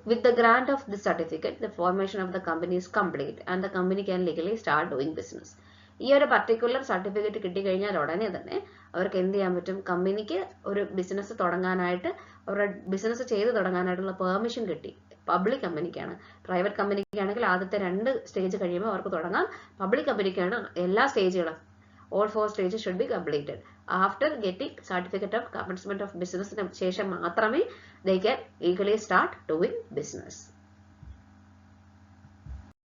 With the grant of this certificate, the formation of the company is complete and the company can legally start doing business. ഈ ഒരു പർട്ടിക്കുലർ സർട്ടിഫിക്കറ്റ് കിട്ടിക്കഴിഞ്ഞാൽ ഉടനെ തന്നെ അവർക്ക് എന്ത് ചെയ്യാൻ പറ്റും? കമ്പനിക്ക് ഒരു ബിസിനസ് തുടങ്ങാനായിട്ട്, അവരുടെ ബിസിനസ് ചെയ്ത് തുടങ്ങാനായിട്ടുള്ള പെർമിഷൻ കിട്ടി. പബ്ലിക് കമ്പനിക്കാണ്. പ്രൈവറ്റ് കമ്പനിക്കാണെങ്കിൽ ആദ്യത്തെ 2 സ്റ്റേജ് കഴിയുമ്പോൾ അവർക്ക് തുടങ്ങാം. പബ്ലിക് കമ്പനിക്കാണ് എല്ലാ സ്റ്റേജുകളും, all 4 stages should be completed. After getting certificate of commencement of business ശേഷം മാത്രമേ they can legally start doing business.